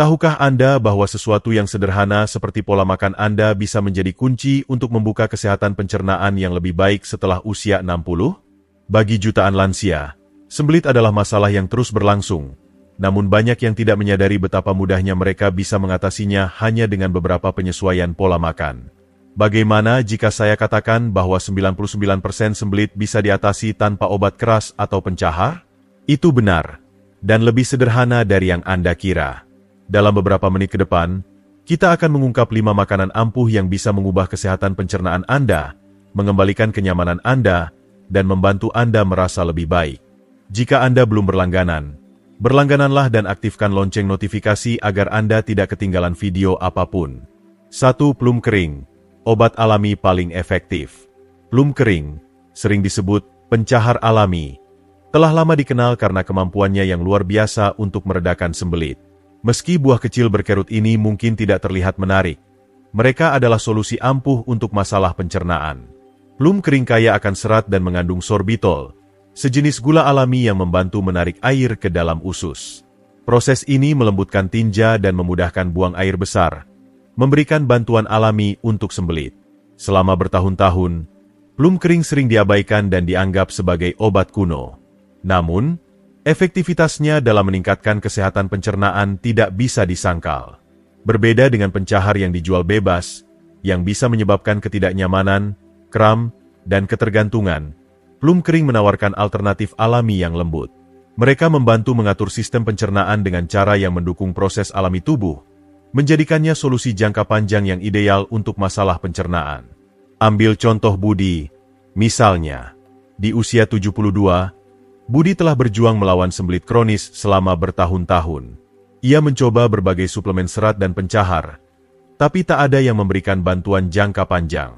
Tahukah Anda bahwa sesuatu yang sederhana seperti pola makan Anda bisa menjadi kunci untuk membuka kesehatan pencernaan yang lebih baik setelah usia 60? Bagi jutaan lansia, sembelit adalah masalah yang terus berlangsung. Namun banyak yang tidak menyadari betapa mudahnya mereka bisa mengatasinya hanya dengan beberapa penyesuaian pola makan. Bagaimana jika saya katakan bahwa 99% sembelit bisa diatasi tanpa obat keras atau pencahar? Itu benar, dan lebih sederhana dari yang Anda kira. Dalam beberapa menit ke depan, kita akan mengungkap 5 makanan ampuh yang bisa mengubah kesehatan pencernaan Anda, mengembalikan kenyamanan Anda, dan membantu Anda merasa lebih baik. Jika Anda belum berlangganan, berlanggananlah dan aktifkan lonceng notifikasi agar Anda tidak ketinggalan video apapun. 1. Plum kering, obat alami paling efektif. Plum kering, sering disebut pencahar alami, telah lama dikenal karena kemampuannya yang luar biasa untuk meredakan sembelit. Meski buah kecil berkerut ini mungkin tidak terlihat menarik, mereka adalah solusi ampuh untuk masalah pencernaan. Plum kering kaya akan serat dan mengandung sorbitol, sejenis gula alami yang membantu menarik air ke dalam usus. Proses ini melembutkan tinja dan memudahkan buang air besar, memberikan bantuan alami untuk sembelit. Selama bertahun-tahun, plum kering sering diabaikan dan dianggap sebagai obat kuno. Namun, efektivitasnya dalam meningkatkan kesehatan pencernaan tidak bisa disangkal. Berbeda dengan pencahar yang dijual bebas, yang bisa menyebabkan ketidaknyamanan, kram, dan ketergantungan, plum kering menawarkan alternatif alami yang lembut. Mereka membantu mengatur sistem pencernaan dengan cara yang mendukung proses alami tubuh, menjadikannya solusi jangka panjang yang ideal untuk masalah pencernaan. Ambil contoh Budi, misalnya, di usia 72, Budi telah berjuang melawan sembelit kronis selama bertahun-tahun. Ia mencoba berbagai suplemen serat dan pencahar, tapi tak ada yang memberikan bantuan jangka panjang.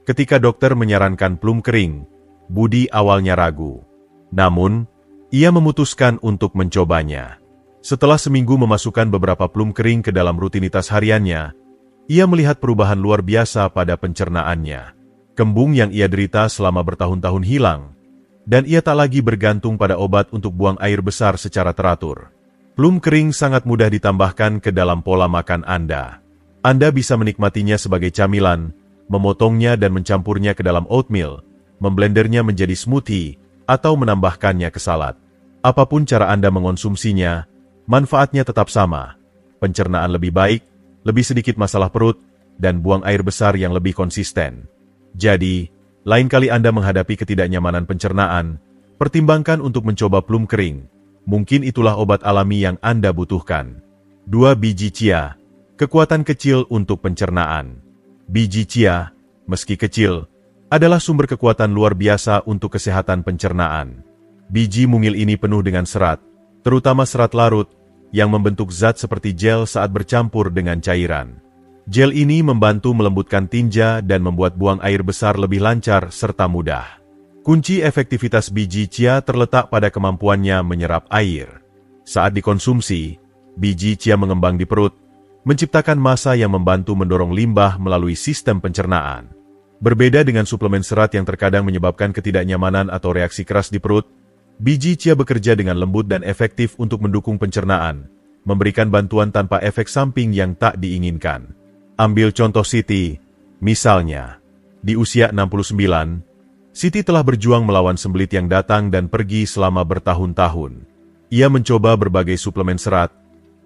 Ketika dokter menyarankan plum kering, Budi awalnya ragu. Namun, ia memutuskan untuk mencobanya. Setelah seminggu memasukkan beberapa plum kering ke dalam rutinitas hariannya, ia melihat perubahan luar biasa pada pencernaannya. Kembung yang ia derita selama bertahun-tahun hilang, dan ia tak lagi bergantung pada obat untuk buang air besar secara teratur. Plum kering sangat mudah ditambahkan ke dalam pola makan Anda. Anda bisa menikmatinya sebagai camilan, memotongnya dan mencampurnya ke dalam oatmeal, memblendernya menjadi smoothie, atau menambahkannya ke salad. Apapun cara Anda mengonsumsinya, manfaatnya tetap sama. Pencernaan lebih baik, lebih sedikit masalah perut, dan buang air besar yang lebih konsisten. Jadi, lain kali Anda menghadapi ketidaknyamanan pencernaan, pertimbangkan untuk mencoba plum kering. Mungkin itulah obat alami yang Anda butuhkan. 2. Biji chia, kekuatan kecil untuk pencernaan. Biji chia, meski kecil, adalah sumber kekuatan luar biasa untuk kesehatan pencernaan. Biji mungil ini penuh dengan serat, terutama serat larut, yang membentuk zat seperti gel saat bercampur dengan cairan. Gel ini membantu melembutkan tinja dan membuat buang air besar lebih lancar serta mudah. Kunci efektivitas biji chia terletak pada kemampuannya menyerap air. Saat dikonsumsi, biji chia mengembang di perut, menciptakan massa yang membantu mendorong limbah melalui sistem pencernaan. Berbeda dengan suplemen serat yang terkadang menyebabkan ketidaknyamanan atau reaksi keras di perut, biji chia bekerja dengan lembut dan efektif untuk mendukung pencernaan, memberikan bantuan tanpa efek samping yang tak diinginkan. Ambil contoh Siti, misalnya, di usia 69, Siti telah berjuang melawan sembelit yang datang dan pergi selama bertahun-tahun. Ia mencoba berbagai suplemen serat,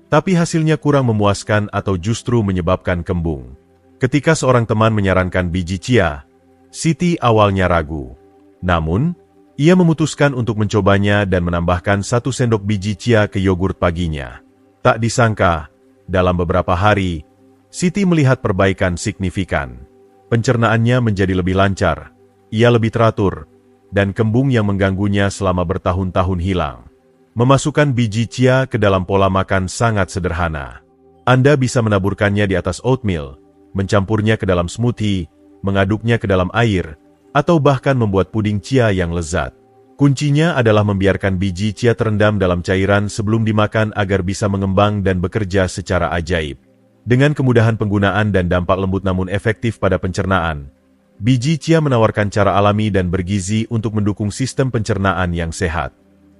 tapi hasilnya kurang memuaskan atau justru menyebabkan kembung. Ketika seorang teman menyarankan biji chia, Siti awalnya ragu. Namun, ia memutuskan untuk mencobanya dan menambahkan 1 sendok biji chia ke yogurt paginya. Tak disangka, dalam beberapa hari, Siti melihat perbaikan signifikan. Pencernaannya menjadi lebih lancar, ia lebih teratur, dan kembung yang mengganggunya selama bertahun-tahun hilang. Memasukkan biji chia ke dalam pola makan sangat sederhana. Anda bisa menaburkannya di atas oatmeal, mencampurnya ke dalam smoothie, mengaduknya ke dalam air, atau bahkan membuat puding chia yang lezat. Kuncinya adalah membiarkan biji chia terendam dalam cairan sebelum dimakan agar bisa mengembang dan bekerja secara ajaib. Dengan kemudahan penggunaan dan dampak lembut namun efektif pada pencernaan, biji chia menawarkan cara alami dan bergizi untuk mendukung sistem pencernaan yang sehat.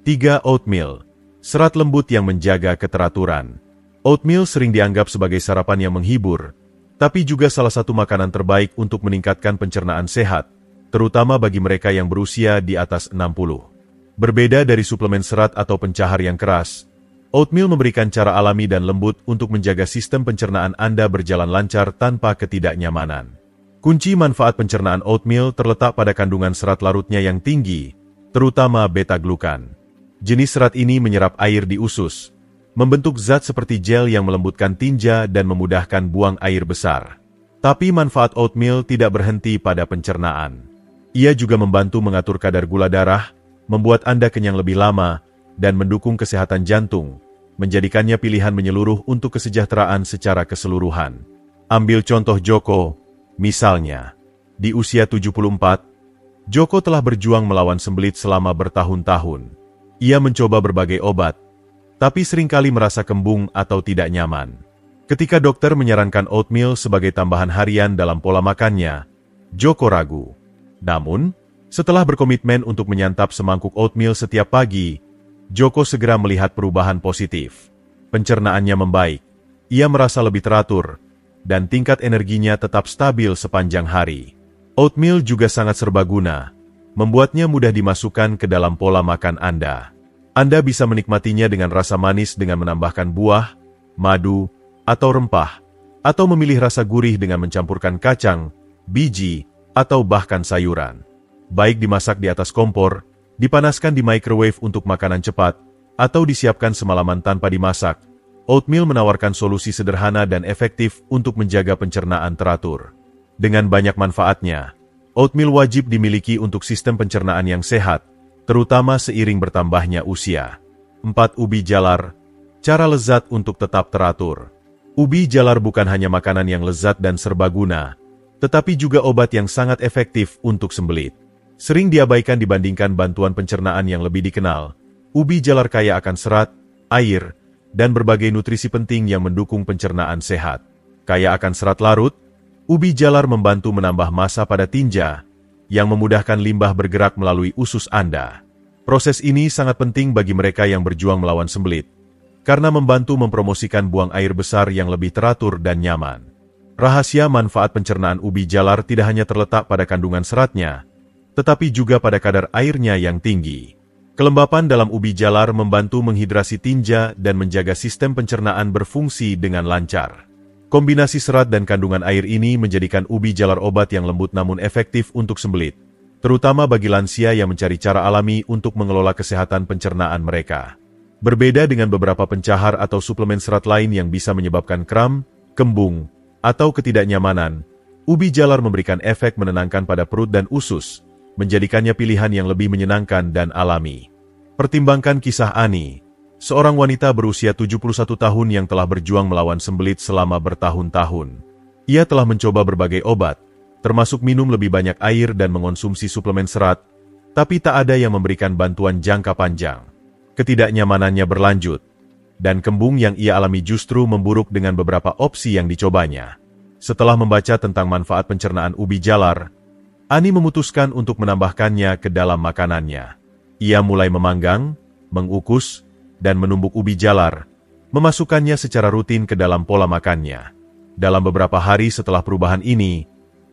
3. Oatmeal, serat lembut yang menjaga keteraturan. Oatmeal sering dianggap sebagai sarapan yang menghibur, tapi juga salah satu makanan terbaik untuk meningkatkan pencernaan sehat, terutama bagi mereka yang berusia di atas 60. Berbeda dari suplemen serat atau pencahar yang keras, oatmeal memberikan cara alami dan lembut untuk menjaga sistem pencernaan Anda berjalan lancar tanpa ketidaknyamanan. Kunci manfaat pencernaan oatmeal terletak pada kandungan serat larutnya yang tinggi, terutama beta-glukan. Jenis serat ini menyerap air di usus, membentuk zat seperti gel yang melembutkan tinja dan memudahkan buang air besar. Tapi manfaat oatmeal tidak berhenti pada pencernaan. Ia juga membantu mengatur kadar gula darah, membuat Anda kenyang lebih lama, dan mendukung kesehatan jantung, menjadikannya pilihan menyeluruh untuk kesejahteraan secara keseluruhan. Ambil contoh Joko, misalnya. Di usia 74, Joko telah berjuang melawan sembelit selama bertahun-tahun. Ia mencoba berbagai obat, tapi seringkali merasa kembung atau tidak nyaman. Ketika dokter menyarankan oatmeal sebagai tambahan harian dalam pola makannya, Joko ragu. Namun, setelah berkomitmen untuk menyantap semangkuk oatmeal setiap pagi, Joko segera melihat perubahan positif. Pencernaannya membaik, ia merasa lebih teratur, dan tingkat energinya tetap stabil sepanjang hari. Oatmeal juga sangat serbaguna, membuatnya mudah dimasukkan ke dalam pola makan Anda. Anda bisa menikmatinya dengan rasa manis dengan menambahkan buah, madu, atau rempah, atau memilih rasa gurih dengan mencampurkan kacang, biji, atau bahkan sayuran. Baik dimasak di atas kompor, dipanaskan di microwave untuk makanan cepat, atau disiapkan semalaman tanpa dimasak, oatmeal menawarkan solusi sederhana dan efektif untuk menjaga pencernaan teratur. Dengan banyak manfaatnya, oatmeal wajib dimiliki untuk sistem pencernaan yang sehat, terutama seiring bertambahnya usia. 4. Ubi jalar, cara lezat untuk tetap teratur. Ubi jalar bukan hanya makanan yang lezat dan serbaguna, tetapi juga obat yang sangat efektif untuk sembelit. Sering diabaikan dibandingkan bantuan pencernaan yang lebih dikenal, ubi jalar kaya akan serat, air, dan berbagai nutrisi penting yang mendukung pencernaan sehat. Kaya akan serat larut, ubi jalar membantu menambah massa pada tinja, yang memudahkan limbah bergerak melalui usus Anda. Proses ini sangat penting bagi mereka yang berjuang melawan sembelit, karena membantu mempromosikan buang air besar yang lebih teratur dan nyaman. Rahasia manfaat pencernaan ubi jalar tidak hanya terletak pada kandungan seratnya, tetapi juga pada kadar airnya yang tinggi. Kelembapan dalam ubi jalar membantu menghidrasi tinja dan menjaga sistem pencernaan berfungsi dengan lancar. Kombinasi serat dan kandungan air ini menjadikan ubi jalar obat yang lembut namun efektif untuk sembelit, terutama bagi lansia yang mencari cara alami untuk mengelola kesehatan pencernaan mereka. Berbeda dengan beberapa pencahar atau suplemen serat lain yang bisa menyebabkan kram, kembung, atau ketidaknyamanan, ubi jalar memberikan efek menenangkan pada perut dan usus, menjadikannya pilihan yang lebih menyenangkan dan alami. Pertimbangkan kisah Ani, seorang wanita berusia 71 tahun yang telah berjuang melawan sembelit selama bertahun-tahun. Ia telah mencoba berbagai obat, termasuk minum lebih banyak air dan mengonsumsi suplemen serat, tapi tak ada yang memberikan bantuan jangka panjang. Ketidaknyamanannya berlanjut, dan kembung yang ia alami justru memburuk dengan beberapa opsi yang dicobanya. Setelah membaca tentang manfaat pencernaan ubi jalar, Ani memutuskan untuk menambahkannya ke dalam makanannya. Ia mulai memanggang, mengukus, dan menumbuk ubi jalar, memasukkannya secara rutin ke dalam pola makannya. Dalam beberapa hari setelah perubahan ini,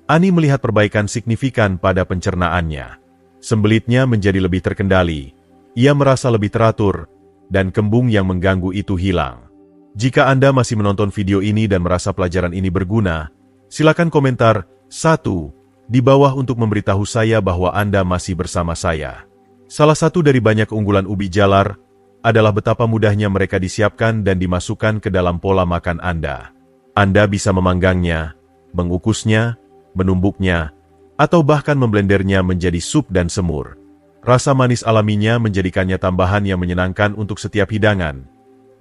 Ani melihat perbaikan signifikan pada pencernaannya. Sembelitnya menjadi lebih terkendali, ia merasa lebih teratur, dan kembung yang mengganggu itu hilang. Jika Anda masih menonton video ini dan merasa pelajaran ini berguna, silakan komentar 1 di bawah untuk memberitahu saya bahwa Anda masih bersama saya. Salah satu dari banyak keunggulan ubi jalar adalah betapa mudahnya mereka disiapkan dan dimasukkan ke dalam pola makan Anda. Anda bisa memanggangnya, mengukusnya, menumbuknya, atau bahkan memblendernya menjadi sup dan semur. Rasa manis alaminya menjadikannya tambahan yang menyenangkan untuk setiap hidangan,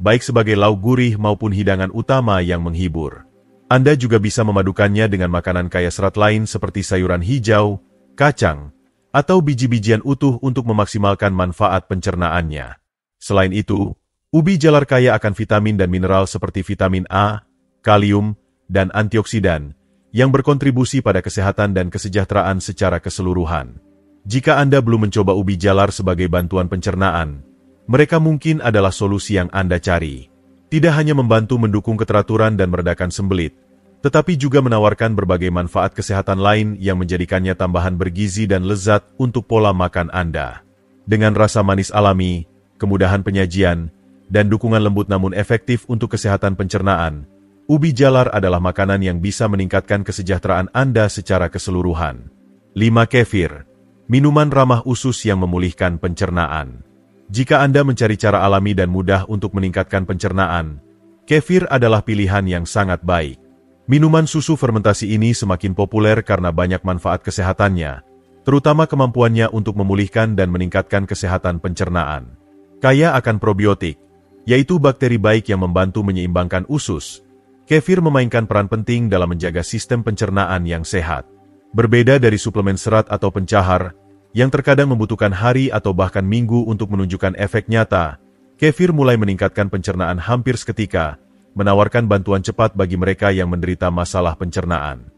baik sebagai lauk gurih maupun hidangan utama yang menghibur. Anda juga bisa memadukannya dengan makanan kaya serat lain seperti sayuran hijau, kacang, atau biji-bijian utuh untuk memaksimalkan manfaat pencernaannya. Selain itu, ubi jalar kaya akan vitamin dan mineral seperti vitamin A, kalium, dan antioksidan, yang berkontribusi pada kesehatan dan kesejahteraan secara keseluruhan. Jika Anda belum mencoba ubi jalar sebagai bantuan pencernaan, mereka mungkin adalah solusi yang Anda cari. Tidak hanya membantu mendukung keteraturan dan meredakan sembelit, tetapi juga menawarkan berbagai manfaat kesehatan lain yang menjadikannya tambahan bergizi dan lezat untuk pola makan Anda. Dengan rasa manis alami, kemudahan penyajian, dan dukungan lembut namun efektif untuk kesehatan pencernaan, ubi jalar adalah makanan yang bisa meningkatkan kesejahteraan Anda secara keseluruhan. 5. Kefir, minuman ramah usus yang memulihkan pencernaan. Jika Anda mencari cara alami dan mudah untuk meningkatkan pencernaan, kefir adalah pilihan yang sangat baik. Minuman susu fermentasi ini semakin populer karena banyak manfaat kesehatannya, terutama kemampuannya untuk memulihkan dan meningkatkan kesehatan pencernaan. Kaya akan probiotik, yaitu bakteri baik yang membantu menyeimbangkan usus. Kefir memainkan peran penting dalam menjaga sistem pencernaan yang sehat. Berbeda dari suplemen serat atau pencahar, yang terkadang membutuhkan hari atau bahkan minggu untuk menunjukkan efek nyata, kefir mulai meningkatkan pencernaan hampir seketika, menawarkan bantuan cepat bagi mereka yang menderita masalah pencernaan.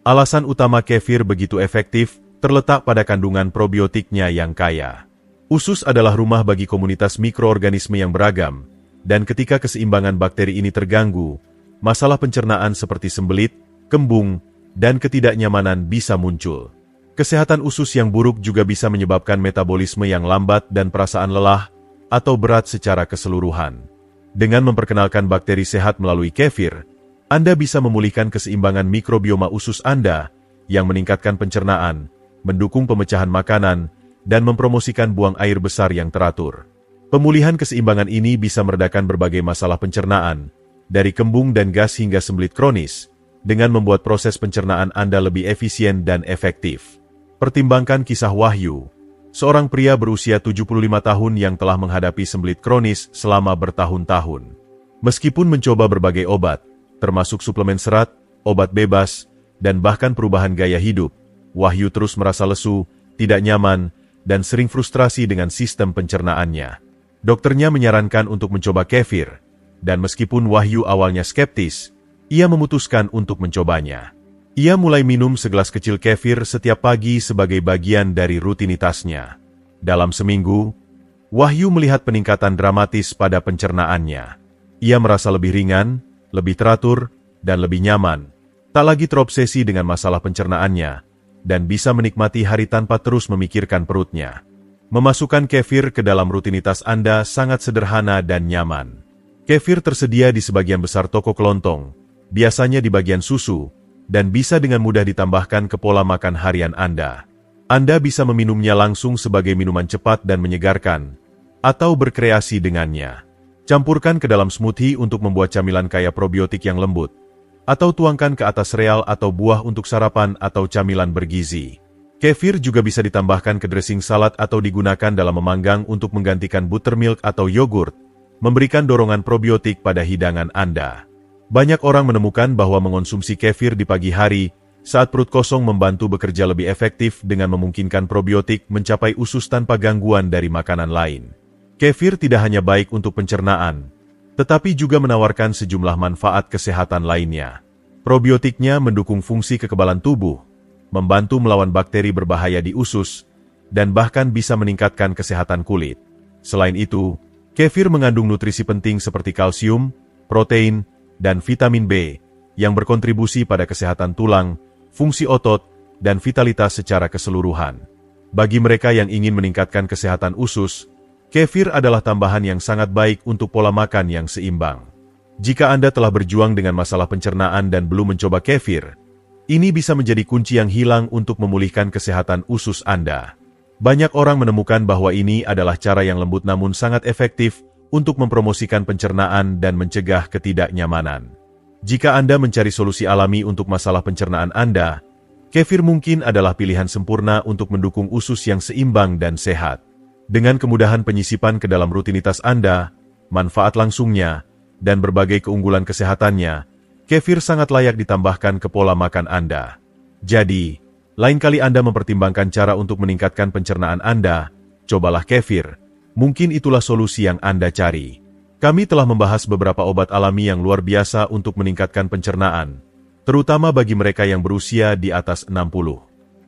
Alasan utama kefir begitu efektif terletak pada kandungan probiotiknya yang kaya. Usus adalah rumah bagi komunitas mikroorganisme yang beragam, dan ketika keseimbangan bakteri ini terganggu, masalah pencernaan seperti sembelit, kembung, dan ketidaknyamanan bisa muncul. Kesehatan usus yang buruk juga bisa menyebabkan metabolisme yang lambat dan perasaan lelah atau berat secara keseluruhan. Dengan memperkenalkan bakteri sehat melalui kefir, Anda bisa memulihkan keseimbangan mikrobioma usus Anda yang meningkatkan pencernaan, mendukung pemecahan makanan, dan mempromosikan buang air besar yang teratur. Pemulihan keseimbangan ini bisa meredakan berbagai masalah pencernaan, dari kembung dan gas hingga sembelit kronis, dengan membuat proses pencernaan Anda lebih efisien dan efektif. Pertimbangkan kisah Wahyu, seorang pria berusia 75 tahun yang telah menghadapi sembelit kronis selama bertahun-tahun. Meskipun mencoba berbagai obat, termasuk suplemen serat, obat bebas, dan bahkan perubahan gaya hidup, Wahyu terus merasa lesu, tidak nyaman, dan sering frustrasi dengan sistem pencernaannya. Dokternya menyarankan untuk mencoba kefir, dan meskipun Wahyu awalnya skeptis, ia memutuskan untuk mencobanya. Ia mulai minum segelas kecil kefir setiap pagi sebagai bagian dari rutinitasnya. Dalam seminggu, Wahyu melihat peningkatan dramatis pada pencernaannya. Ia merasa lebih ringan, lebih teratur, dan lebih nyaman. Tak lagi terobsesi dengan masalah pencernaannya, dan bisa menikmati hari tanpa terus memikirkan perutnya. Memasukkan kefir ke dalam rutinitas Anda sangat sederhana dan nyaman. Kefir tersedia di sebagian besar toko kelontong, biasanya di bagian susu, dan bisa dengan mudah ditambahkan ke pola makan harian Anda. Anda bisa meminumnya langsung sebagai minuman cepat dan menyegarkan, atau berkreasi dengannya. Campurkan ke dalam smoothie untuk membuat camilan kaya probiotik yang lembut, atau tuangkan ke atas sereal atau buah untuk sarapan atau camilan bergizi. Kefir juga bisa ditambahkan ke dressing salad atau digunakan dalam memanggang untuk menggantikan buttermilk atau yogurt, memberikan dorongan probiotik pada hidangan Anda. Banyak orang menemukan bahwa mengonsumsi kefir di pagi hari saat perut kosong membantu bekerja lebih efektif dengan memungkinkan probiotik mencapai usus tanpa gangguan dari makanan lain. Kefir tidak hanya baik untuk pencernaan, tetapi juga menawarkan sejumlah manfaat kesehatan lainnya. Probiotiknya mendukung fungsi kekebalan tubuh, membantu melawan bakteri berbahaya di usus, dan bahkan bisa meningkatkan kesehatan kulit. Selain itu, kefir mengandung nutrisi penting seperti kalsium, protein, dan vitamin B, yang berkontribusi pada kesehatan tulang, fungsi otot, dan vitalitas secara keseluruhan. Bagi mereka yang ingin meningkatkan kesehatan usus, kefir adalah tambahan yang sangat baik untuk pola makan yang seimbang. Jika Anda telah berjuang dengan masalah pencernaan dan belum mencoba kefir, ini bisa menjadi kunci yang hilang untuk memulihkan kesehatan usus Anda. Banyak orang menemukan bahwa ini adalah cara yang lembut namun sangat efektif untuk mempromosikan pencernaan dan mencegah ketidaknyamanan. Jika Anda mencari solusi alami untuk masalah pencernaan Anda, kefir mungkin adalah pilihan sempurna untuk mendukung usus yang seimbang dan sehat. Dengan kemudahan penyisipan ke dalam rutinitas Anda, manfaat langsungnya, dan berbagai keunggulan kesehatannya, kefir sangat layak ditambahkan ke pola makan Anda. Jadi, lain kali Anda mempertimbangkan cara untuk meningkatkan pencernaan Anda, cobalah kefir. Mungkin itulah solusi yang Anda cari. Kami telah membahas beberapa obat alami yang luar biasa untuk meningkatkan pencernaan, terutama bagi mereka yang berusia di atas 60.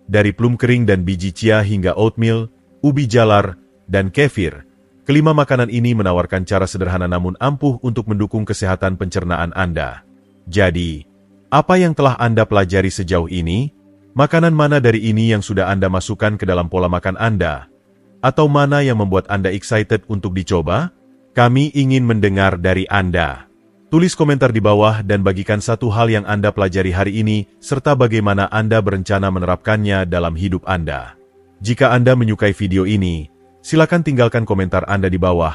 Dari plum kering dan biji chia hingga oatmeal, ubi jalar, dan kefir, Kelima makanan ini menawarkan cara sederhana namun ampuh untuk mendukung kesehatan pencernaan Anda. Jadi, apa yang telah Anda pelajari sejauh ini? Makanan mana dari ini yang sudah Anda masukkan ke dalam pola makan Anda? Atau mana yang membuat Anda excited untuk dicoba? Kami ingin mendengar dari Anda. Tulis komentar di bawah dan bagikan satu hal yang Anda pelajari hari ini, serta bagaimana Anda berencana menerapkannya dalam hidup Anda. Jika Anda menyukai video ini, silakan tinggalkan komentar Anda di bawah,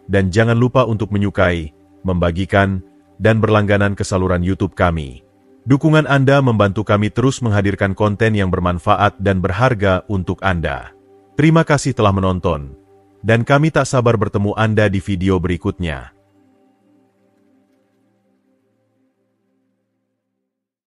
dan jangan lupa untuk menyukai, membagikan, dan berlangganan ke saluran YouTube kami. Dukungan Anda membantu kami terus menghadirkan konten yang bermanfaat dan berharga untuk Anda. Terima kasih telah menonton, dan kami tak sabar bertemu Anda di video berikutnya.